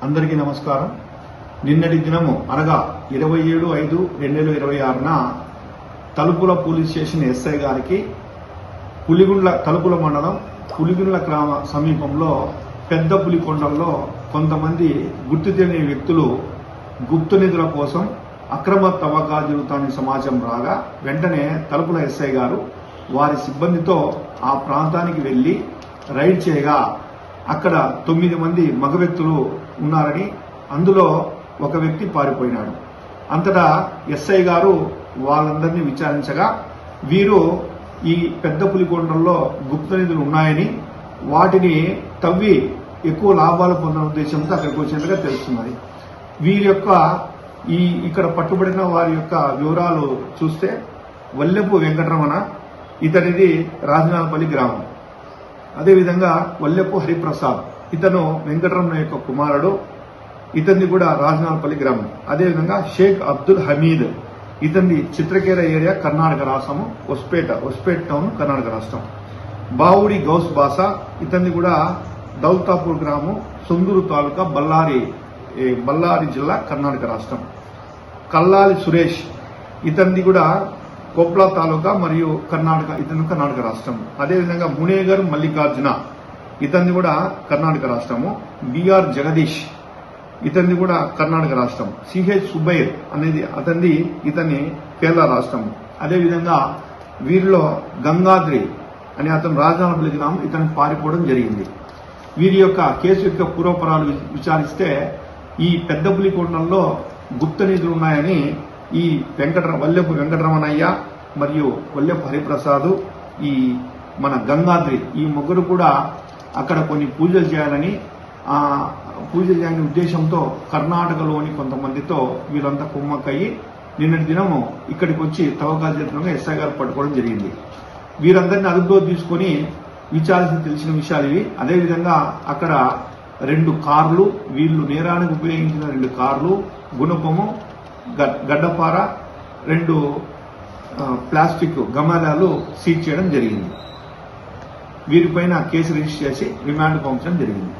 అందరికీ నమస్కారం. నిన్నటి దినము అనగా 27/5/2026 తలుపుల పోలీస్ స్టేషన్ ఎస్ఐ గారికి పులిగుండ్ల తలుపుల మండలం పులిగుండ్ల గ్రామ సమీపంలో పెద్ద పులికొండల్లో కొంతమంది గుర్తు తెలియని వ్యక్తులు గుప్త నిధుల కోసం అక్రమ తవ్వకాలు జరుగుతాయని సమాచారం రాగా వెంటనే తలుపుల ఎస్ఐ గారు వారి సిబ్బందితో ఆ ప్రాంతానికి వెళ్లి రైడ్ చేయగా అక్కడ 9 మంది మగ వ్యక్తులు ఉన్నారని, అందులో ఒక వ్యక్తి పారిపోయినాడు. అంతటా ఎస్ఐ గారు వాళ్ళందరినీ విచారించగా వీరు ఈ పెద్ద పులికొండల్లో గుప్త నిధులు ఉన్నాయని, వాటిని తవ్వి ఎక్కువ లాభాలు పొందిన ఉద్దేశంతో అక్కడికి వచ్చినట్టుగా తెలుస్తున్నది. వీరి యొక్క ఇక్కడ పట్టుబడిన వారి యొక్క వివరాలు చూస్తే వల్లెపు వెంకటరమణ, ఇతనిది రాజనాలపల్లి గ్రామం. అదేవిధంగా వల్లెపు హరిప్రసాద్, ఇతను వెంకటరమణ యొక్క కుమారుడు, ఇతన్ని కూడా రాజనాలపల్లి గ్రామం. అదేవిధంగా షేక్ అబ్దుల్ హమీద్, ఇతన్ని చిత్రకేర ఏరియా కర్ణాటక రాష్ట్రము, ఒస్పేట్ టౌన్ కర్ణాటక రాష్ట్రం. బావుడి గౌస్ బాసా, ఇతన్ని కూడా దౌల్తాపూర్ గ్రామం, సొందూరు తాలూకా, బళ్ళారి జిల్లా కర్ణాటక రాష్ట్రం. కల్లాలి సురేష్, ఇతన్ని కూడా కొప్లా తాలూకా మరియు ఇతను కర్ణాటక రాష్ట్రం. అదేవిధంగా మునేగర్ మల్లికార్జున, ఇతన్ని కూడా కర్ణాటక రాష్ట్రము. బిఆర్ జగదీష్, ఇతన్ని కూడా కర్ణాటక రాష్ట్రం. సిహెచ్ సుబైర్ అనేది ఇతన్ని కేరళ రాష్ట్రం. అదేవిధంగా వీరిలో గంగాద్రి అనే అతను రాజనాలపల్లి గ్రామం, ఇతను పారిపోవడం జరిగింది. వీరి యొక్క కేసు యొక్క పూర్వపరాలు విచారిస్తే ఈ పెద్ద పులికొండల్లో గుప్త నిధులు ఉన్నాయని ఈ వల్లెపు వెంకటరమణయ్య మరియు వల్లెపు హరిప్రసాద్, ఈ మన గంగాద్రి, ఈ ముగ్గురు కూడా అక్కడ కొన్ని పూజలు చేయాలని ఉద్దేశంతో కర్ణాటకలోని కొంతమందితో వీళ్ళంతా కుమ్మక్కయ్యి నిన్నటి దినము ఇక్కడికి వచ్చి తవ్వకాలు చేతులుగా ఎస్ఐ గారు పట్టుకోవడం జరిగింది. వీరందరినీ అదుపులో తీసుకుని విచారించి తెలిసిన విషయాలు ఇవి. అదేవిధంగా అక్కడ 2 కార్లు, వీళ్ళు నేరానికి ఉపయోగించిన 2 కార్లు, గుణపము, గడ్డపార, 2 ప్లాస్టిక్ గమాలాలు సీజ్ చేయడం జరిగింది. వీరిపైన కేసు రిజిస్టర్ చేసి రిమాండ్ పంపించడం జరిగింది.